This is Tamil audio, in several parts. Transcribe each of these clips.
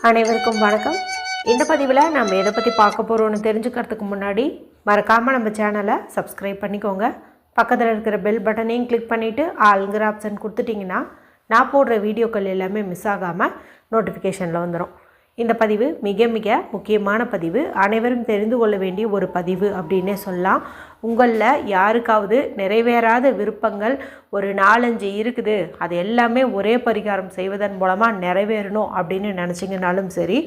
அனைவருக்கும் வணக்கம். இந்த பதிவில் நம்ம எதை பற்றி பார்க்க போகிறோன்னு தெரிஞ்சுக்கிறதுக்கு முன்னாடி மறக்காமல் நம்ம சேனலை சப்ஸ்கிரைப் பண்ணிக்கோங்க. பக்கத்தில் இருக்கிற பெல் பட்டனையும் கிளிக் பண்ணிவிட்டு ஆளுங்கிற ஆப்ஷன் கொடுத்துட்டிங்கன்னா நான் போடுற வீடியோக்கள் எல்லாமே மிஸ் ஆகாமல் நோட்டிஃபிகேஷனில் வந்துடும். இந்த பதிவு மிக மிக முக்கியமான பதிவு, அனைவரும் தெரிந்து கொள்ள வேண்டிய ஒரு பதிவு அப்படின்னே சொல்லலாம். உங்களில் யாருக்காவது நிறைவேறாத விருப்பங்கள் ஒரு 4-5 இருக்குது, அது எல்லாமே ஒரே பரிகாரம் செய்வதன் மூலமாக நிறைவேறணும் அப்படின்னு நினச்சிங்கனாலும் சரி,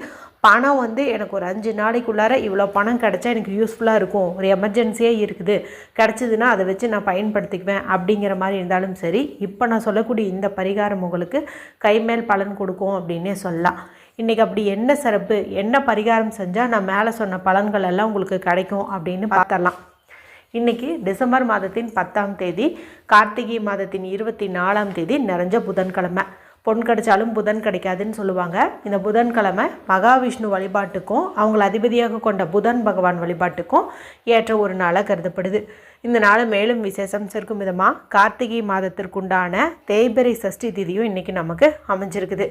பணம் எனக்கு ஒரு 5 நாளைக்குள்ளார இவ்வளோ பணம் கிடச்சா எனக்கு யூஸ்ஃபுல்லாக இருக்கும், ஒரு எமர்ஜென்சியாக இருக்குது, கிடச்சிதுன்னா அதை வச்சு நான் பயன்படுத்திக்குவேன் அப்படிங்கிற மாதிரி இருந்தாலும் சரி, இப்போ நான் சொல்லக்கூடிய இந்த பரிகாரம் உங்களுக்கு கைமேல் பலன் கொடுக்கும் அப்படின்னே சொல்லலாம். இன்றைக்கி அப்படி என்ன சிறப்பு, என்ன பரிகாரம் செஞ்சால் நான் மேலே சொன்ன பலன்கள் எல்லாம் உங்களுக்கு கிடைக்கும் அப்படின்னு பார்த்தரலாம். இன்றைக்கி டிசம்பர் மாதத்தின் 10ஆம் தேதி, கார்த்திகை மாதத்தின் 24ஆம் தேதி நிறைஞ்ச புதன்கிழமை. பொன் கிடைச்சாலும் புதன் கிடைக்காதுன்னு சொல்லுவாங்க. இந்த புதன்கிழமை மகாவிஷ்ணு வழிபாட்டுக்கும் அவங்கள அதிபதியாக கொண்ட புதன் பகவான் வழிபாட்டுக்கும் ஏற்ற ஒரு நாளாக கருதப்படுது. இந்த நாளை மேலும் விசேஷம் சேர்க்கும் விதமாக கார்த்திகை மாதத்திற்குண்டான தேய்பிறை சஷ்டி திதியும் இன்றைக்கி நமக்கு அமைஞ்சிருக்குது.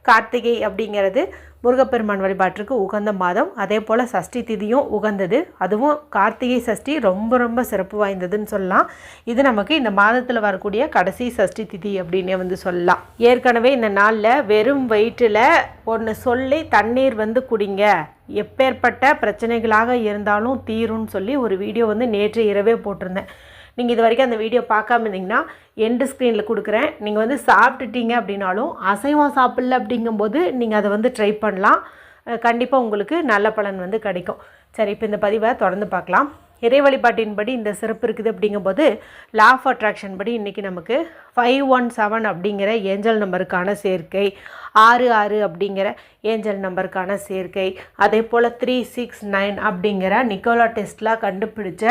கார்த்திகை அப்படிங்கிறது முருகப்பெருமான் வழிபாட்டிற்கு உகந்த மாதம், அதே போல் சஷ்டி திதியும் உகந்தது. அதுவும் கார்த்திகை சஷ்டி ரொம்ப ரொம்ப சிறப்பு வாய்ந்ததுன்னு சொல்லலாம். இது நமக்கு இந்த மாதத்தில் வரக்கூடிய கடைசி சஷ்டி திதி அப்படின்னே சொல்லலாம். ஏற்கனவே இந்த நாளில் வெறும் வயிற்றில் ஒன்று சொல்லி தண்ணீர் குடிங்க, எப்பேற்பட்ட பிரச்சனைகளாக இருந்தாலும் தீரும்னு சொல்லி ஒரு வீடியோ நேற்று இரவே போட்டிருந்தேன். நீங்கள் இது வரைக்கும் அந்த வீடியோ பார்க்காம இருந்தீங்கன்னா எண்டு ஸ்க்ரீனில் கொடுக்குறேன். நீங்கள் சாப்பிட்டுட்டீங்க அப்படின்னாலும் அசைவம் சாப்பிடல அப்படிங்கும்போது நீங்கள் அதை ட்ரை பண்ணலாம். கண்டிப்பாக உங்களுக்கு நல்ல பலன் கிடைக்கும். சரி, இப்போ இந்த பதிவை தொடர்ந்து பார்க்கலாம். இறை வழிபாட்டின்படி இந்த சிறப்பு இருக்குது அப்படிங்கும்போது லா ஆஃப் அட்ராக்ஷன் படி இன்றைக்கி நமக்கு 517 அப்படிங்கிற ஏஞ்சல் நம்பருக்கான சேர்க்கை, 66 அப்படிங்கிற ஏஞ்சல் நம்பருக்கான சேர்க்கை, அதே போல் 369 அப்படிங்கிற நிக்கோலா டெஸ்லா கண்டுபிடிச்ச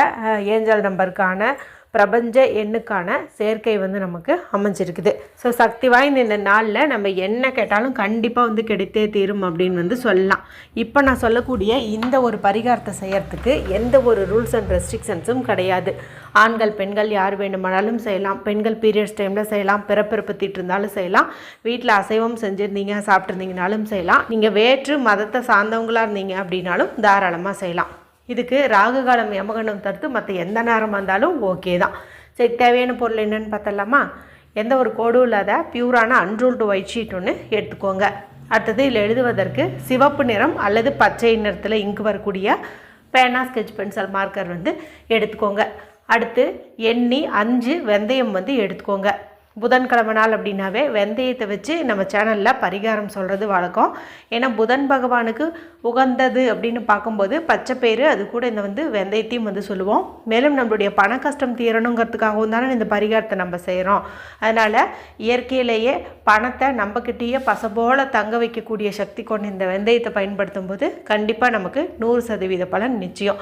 ஏஞ்சல் நம்பருக்கான பிரபஞ்ச எண்ணுக்கான சேர்க்கை நமக்கு அமைஞ்சிருக்குது. ஸோ சக்தி வாய்ந்த இந்த நாளில் நம்ம என்ன கேட்டாலும் கண்டிப்பாக கிடைத்தே தீரும் அப்படின்னு சொல்லலாம். இப்போ நான் சொல்லக்கூடிய இந்த ஒரு பரிகாரத்தை செய்யறதுக்கு எந்த ஒரு ரூல்ஸ் அண்ட் ரெஸ்ட்ரிக்ஷன்ஸும் கிடையாது. ஆண்கள் பெண்கள் யார் வேண்டுமானாலும் செய்யலாம். பெண்கள் பீரியட்ஸ் டைமில் செய்யலாம், பிறப்பிறப்பு பற்றிட்டு இருந்தாலும் செய்யலாம், வீட்டில் அசைவம் செஞ்சுருந்தீங்க சாப்பிட்ருந்தீங்கனாலும் செய்யலாம், நீங்கள் வேற்று மதத்தை சார்ந்தவங்களாக இருந்தீங்க அப்படின்னாலும் தாராளமாக செய்யலாம். இதுக்கு ராகு காலம் யமகண்டம் தடுத்து மற்ற எந்த நேரமாக இருந்தாலும் ஓகே தான். சரி, தேவையான பொருள் என்னென்னு பார்த்தலாமா? எந்த ஒரு கோடும் இல்லாத பியூரான அன்ரூல்டு ஒயிட் ஷீட் ஒன்று எடுத்துக்கோங்க. அடுத்தது இதில் எழுதுவதற்கு சிவப்பு நிறம் அல்லது பச்சை நிறத்தில் இங்கு வரக்கூடிய பேனா, ஸ்கெட்ச் பென்சில், மார்க்கர் எடுத்துக்கோங்க. அடுத்து எண்ணி 5 வெந்தயம் எடுத்துக்கோங்க. புதன்கிழமை நாள் அப்படின்னாவே வெந்தயத்தை வச்சு நம்ம சேனலில் பரிகாரம் சொல்கிறது வழக்கம். ஏன்னா புதன் பகவானுக்கு உகந்தது அப்படின்னு பார்க்கும்போது பச்சை பயிறு, அது கூட இந்த வெந்தயத்தையும் சொல்லுவோம். மேலும் நம்மளுடைய பண கஷ்டம் தீரணுங்கிறதுக்காகவும் தானே இந்த பரிகாரத்தை நம்ம செய்கிறோம். அதனால் இயற்கையிலேயே பணத்தை நம்மக்கிட்டேயே பசபோல தங்க வைக்கக்கூடிய சக்தி கொண்ட இந்த வெந்தயத்தை பயன்படுத்தும் போது கண்டிப்பாக நமக்கு 100% பலன் நிச்சயம்.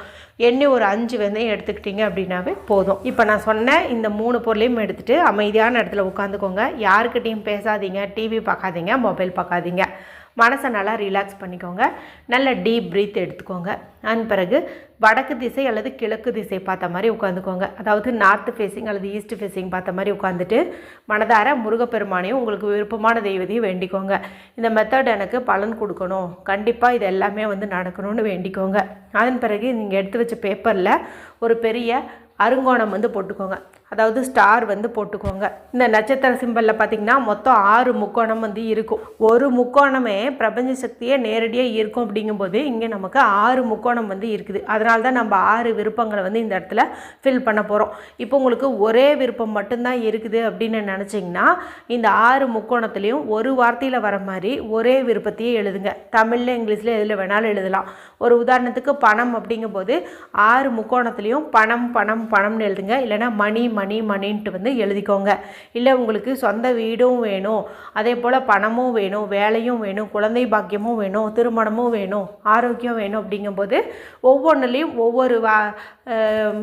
எண்ணெய் ஒரு 5 வெந்தயம் எடுத்துக்கிட்டீங்க அப்படின்னாவே போதும். இப்போ நான் சொன்ன இந்த 3 பொருளையும் எடுத்துகிட்டு அமைதியான இடத்துல உட்காந்துக்கோங்க. யாருக்கிட்டையும் பேசாதீங்க, டிவி பார்க்காதீங்க, மொபைல் பார்க்காதீங்க. மனசை நல்லா ரிலாக்ஸ் பண்ணிக்கோங்க. நல்ல டீப் ப்ரீத் எடுத்துக்கோங்க. அதன் பிறகு வடக்கு திசை அல்லது கிழக்கு திசை பார்த்த மாதிரி உட்காந்துக்கோங்க. அதாவது நார்த் ஃபேஸிங் அல்லது ஈஸ்ட் ஃபேஸிங் பார்த்த மாதிரி உட்காந்துட்டு மனதார முருகப்பெருமானையும் உங்களுக்கு விருப்பமான தெய்வத்தையும் வேண்டிக்கோங்க. இந்த மெத்தட் எனக்கு பலன் கொடுக்கணும், கண்டிப்பாக இது எல்லாமே நடக்கணும்னு வேண்டிக்கோங்க. அதன் பிறகு நீங்கள் எடுத்து வச்ச பேப்பரில் ஒரு பெரிய அருங்கோணம் போட்டுக்கோங்க. அதாவது ஸ்டார் போட்டுக்கோங்க. இந்த நட்சத்திர சிம்பலில் பார்த்திங்கன்னா மொத்தம் 6 முக்கோணம் இருக்கும். ஒரு முக்கோணமே பிரபஞ்ச சக்தியே நேரடியாக இருக்கும். அப்படிங்கும்போது இங்கே நமக்கு 6 முக்கோணம் இருக்குது. அதனால தான் நம்ம 6 விருப்பங்களை இந்த இடத்துல ஃபில் பண்ண போகிறோம். இப்போ உங்களுக்கு ஒரே விருப்பம் மட்டும்தான் இருக்குது அப்படின்னு நினச்சிங்கன்னா இந்த 6 முக்கோணத்துலேயும் ஒரு வார்த்தையில் வர மாதிரி ஒரே விருப்பத்தையே எழுதுங்க. தமிழில், இங்கிலீஷில் எதில் வேணாலும் எழுதலாம். ஒரு உதாரணத்துக்கு பணம் அப்படிங்கும்போது 6 முக்கோணத்துலேயும் பணம் பணம் பணம்னு எழுதுங்க. இல்லைனா மணி மணி மணின்ட்டு எழுதிக்கோங்க. இல்லை உங்களுக்கு சொந்த வீடும் வேணும், அதே போல் பணமும் வேணும், வேலையும் வேணும், குழந்தை பாக்கியமும் வேணும், திருமணமும் வேணும், ஆரோக்கியம் வேணும் அப்படிங்கும்போது ஒவ்வொன்றுலேயும் ஒவ்வொரு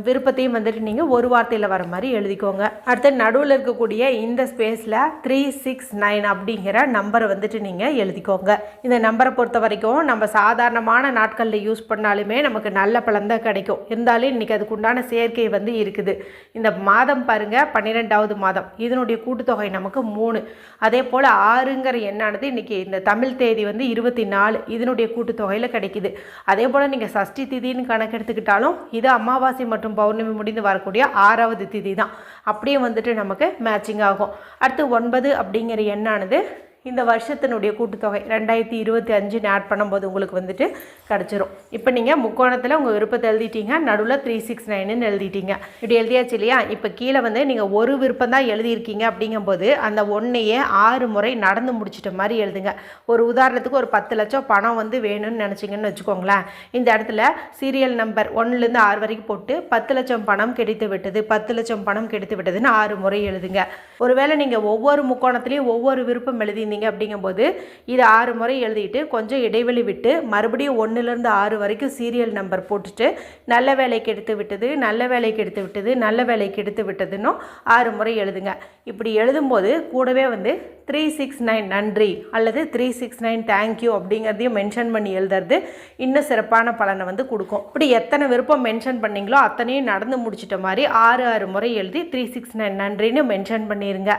விருப்பத்தையும் வந்துட்டு நீங்கள் ஒரு வார்த்தையில் வர மாதிரி எழுதிக்கோங்க. அடுத்து நடுவில் இருக்கக்கூடிய இந்த ஸ்பேஸில் 369 அப்படிங்கிற நம்பரை வந்துட்டு நீங்கள் எழுதிக்கோங்க. இந்த நம்பரை பொறுத்த வரைக்கும் நம்ம சாதாரணமான நாட்களில் யூஸ் பண்ணாலுமே நமக்கு நல்ல பலன் தான் கிடைக்கும். இருந்தாலும் இன்றைக்கி அதுக்குண்டான சேர்க்கை வந்து இருக்குது. இந்த மாதம் பாருங்கள், 12வது மாதம், இதனுடைய கூட்டுத்தொகை நமக்கு 3. அதே போல் 6ங்கிற எண்ணானது இன்றைக்கி இந்த தமிழ் தேதி வந்து 24, இதனுடைய கூட்டுத்தொகையில் கிடைக்குது. அதே போல் நீங்கள் சஷ்டி திதின்னு கணக்கெடுத்துக்கிட்டாலும் இது அமாவாசை மற்றும் பௌர்ணமி முடிந்து வரக்கூடிய 6வது திதி தான். அப்படியே வந்துட்டு நமக்கு மேட்சிங் ஆகும். அடுத்து 9 அப்படிங்கிற எண்ணானது இந்த வருஷத்தினுடைய கூட்டுத்தொகை 2025 ஆட் பண்ணும்போது உங்களுக்கு வந்துட்டு கிடச்சிரும். இப்போ நீங்கள் முக்கோணத்தில் உங்கள் விருப்பத்தை எழுதிட்டீங்க, நடுவில் 369ன்னு எழுதிட்டீங்க. இப்படி எழுதியாச்சு இல்லையா? இப்போ கீழே வந்து நீங்கள் ஒரு விருப்பம் தான் எழுதியிருக்கீங்க. அப்படிங்கும்போது அந்த ஒன்றையே 6 முறை நடந்து முடிச்சிட்ட மாதிரி எழுதுங்க. ஒரு உதாரணத்துக்கு ஒரு 10 லட்சம் பணம் வந்து வேணும்னு நினச்சிங்கன்னு வச்சுக்கோங்களேன். இந்த இடத்துல சீரியல் நம்பர் 1லேருந்து 6 வரைக்கும் போட்டு 10 லட்சம் பணம் கிடைத்து விட்டது, 10 லட்சம் பணம் கிடைத்து விட்டதுன்னு 6 முறை எழுதுங்க. ஒருவேளை நீங்கள் ஒவ்வொரு முக்கோணத்துலேயும் ஒவ்வொரு விருப்பம் எழுதியிருந்தீங்க அப்படிங்கும்போது இது 6 முறை எழுதிட்டு கொஞ்சம் இடைவெளி விட்டு மறுபடியும் 1லேருந்து 6 வரைக்கும் சீரியல் நம்பர் போட்டுட்டு நல்ல வேலைக்கு எடுத்து விட்டது, நல்ல வேலைக்கு எடுத்து விட்டது, நல்ல வேலைக்கு எடுத்து விட்டதுன்னு 6 முறை எழுதுங்க. இப்படி எழுதும்போது கூடவே வந்து 369 நன்றி அல்லது 369 தேங்க்யூ அப்படிங்கிறதையும் மென்ஷன் பண்ணி எழுதுறது இன்னும் சிறப்பான பலனை வந்து கொடுக்கும். இப்படி எத்தனை விருப்பம் மென்ஷன் பண்ணிங்களோ அத்தனையும் நடந்து முடிச்சிட்ட மாதிரி 6 முறை எழுதி 369 நன்றின்னு மென்ஷன் பண்ணிடுங்க.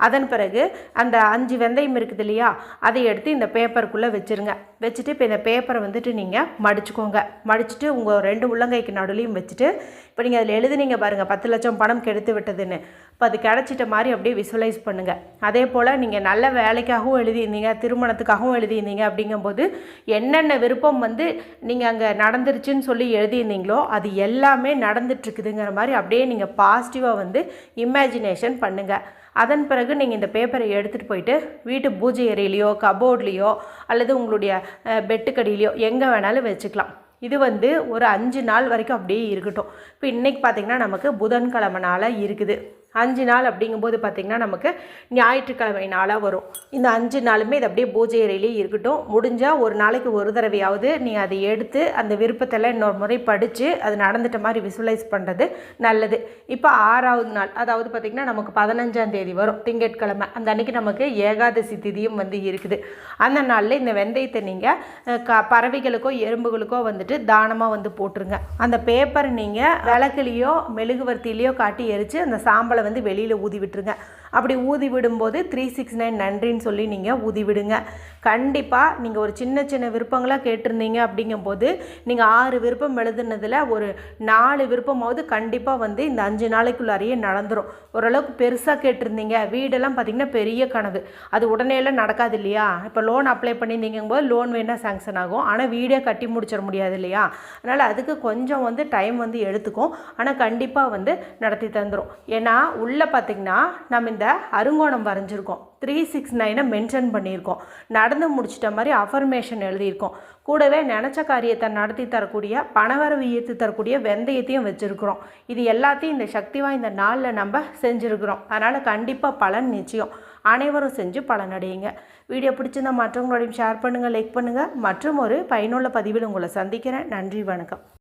அதன் பிறகு அந்த 5 வெந்தயம் இருக்குது இல்லையா, அதை எடுத்து இந்த பேப்பருக்குள்ளே வச்சுருங்க. வச்சுட்டு இப்போ இந்த பேப்பரை வந்துட்டு நீங்கள் மடிச்சுக்கோங்க. மடிச்சுட்டு உங்கள் 2 உள்ளங்கைக்கு நடுலையும் வச்சுட்டு இப்போ நீங்கள் அதில் எழுதுனீங்க பாருங்கள் 10 லட்சம் பணம் கெடுத்து விட்டதுன்னு. இப்போ அது கிடச்சிட்ட மாதிரி அப்படியே விசுவலைஸ் பண்ணுங்கள். அதே போல் நீங்கள் நல்ல வேலைக்காகவும் எழுதியிருந்தீங்க, திருமணத்துக்காகவும் எழுதியிருந்தீங்க அப்படிங்கும்போது என்னென்ன விருப்பம் வந்து நீங்கள் அங்கே நடந்துருச்சுன்னு சொல்லி எழுதியிருந்தீங்களோ அது எல்லாமே நடந்துட்டுருக்குதுங்கிற மாதிரி அப்படியே நீங்கள் பாசிட்டிவாக வந்து இமேஜினேஷன் பண்ணுங்கள். அதன் பிறகு நீங்கள் இந்த பேப்பரை எடுத்துகிட்டு போயிட்டு வீட்டு பூஜை அறையிலையோ கபோர்ட்லேயோ அல்லது உங்களுடைய பெட்டுக்கடியிலையோ எங்கே வேணாலும் வச்சுக்கலாம். இது வந்து ஒரு 5 நாள் வரைக்கும் அப்படியே இருக்கட்டும். இப்போ இன்றைக்கி பார்த்திங்கன்னா நமக்கு புதன்கிழமை நாளாக இருக்குது. 5 நாள் அப்படிங்கும்போது பார்த்திங்கன்னா நமக்கு ஞாயிற்றுக்கிழமை நாளாக வரும். இந்த 5 நாளுமே இது அப்படியே பூஜை அறையிலே இருக்கட்டும். முடிஞ்சால் ஒரு நாளைக்கு ஒரு தடவையாவது நீங்கள் அதை எடுத்து அந்த விருப்பத்தெல்லாம் இன்னொரு முறை படித்து அது நடந்துட்ட மாதிரி விசுவலைஸ் பண்ணுறது நல்லது. இப்போ 6வது நாள், அதாவது பார்த்திங்கன்னா நமக்கு 15ஆம் தேதி வரும் திங்கட்கிழமை. அந்த அன்றைக்கி நமக்கு ஏகாதசி திதியும் வந்து இருக்குது. அந்த நாளில் இந்த வெந்தயத்தை நீங்கள் பறவைகளுக்கோ எறும்புகளுக்கோ வந்துட்டு தானமாக வந்து போட்டுருங்க. அந்த பேப்பரை நீங்கள் விளக்குலையோ மெழுகுவர்த்திலையோ காட்டி எரித்து அந்த சாம்பலை வந்து வெளியில் ஊதி விட்டுருங்க. அப்படி ஊதி விடும்போது 369 நன்றின்னு சொல்லி நீங்கள் ஊதி விடுங்க. கண்டிப்பாக நீங்கள் ஒரு சின்ன சின்ன விருப்பங்களாக கேட்டிருந்தீங்க அப்படிங்கும்போது நீங்கள் 6 விருப்பம் எழுதுனதில் ஒரு 4 விருப்பமாவது கண்டிப்பாக வந்து இந்த 5 நாளைக்குள்ளாரையே நடந்துடும். ஓரளவுக்கு பெருசாக கேட்டிருந்தீங்க, வீடெல்லாம் பார்த்திங்கன்னா பெரிய கனவு, அது உடனேலாம் நடக்காது இல்லையா? இப்போ லோன் அப்ளை பண்ணியிருந்தீங்கும்போது லோன் வேணால் சேங்ஷன் ஆகும், ஆனால் வீடே கட்டி முடிச்சிட முடியாது இல்லையா? அதனால் அதுக்கு கொஞ்சம் வந்து டைம் வந்து எடுத்துக்கும், ஆனால் கண்டிப்பாக வந்து நடத்தி தந்துடும். ஏன்னா உள்ளே பார்த்திங்கன்னா நம்ம இந்த அருங்கோணம் வரைஞ்சிருக்கோம், 369 மென்ஷன் பண்ணியிருக்கோம், நடந்து முடிச்சிட்ட மாதிரி அஃபர்மேஷன் எழுதியிருக்கோம். கூடவே நினச்ச காரியத்தை நடத்தி தரக்கூடிய பணவரவு ஈர்த்து தரக்கூடிய வெந்தயத்தையும் வச்சுருக்கிறோம். இது எல்லாத்தையும் இந்த சக்தி வாய்ந்த நாளில் நம்ம செஞ்சுருக்கிறோம். அதனால் கண்டிப்பாக பலன் நிச்சயம். அனைவரும் செஞ்சு பலனடையுங்க. வீடியோ பிடிச்சிருந்தால் மற்றவங்களோடையும் ஷேர் பண்ணுங்கள், லைக் பண்ணுங்கள். மற்றும் ஒரு பயனுள்ள பதிவில் உங்களை சந்திக்கிறேன். நன்றி, வணக்கம்.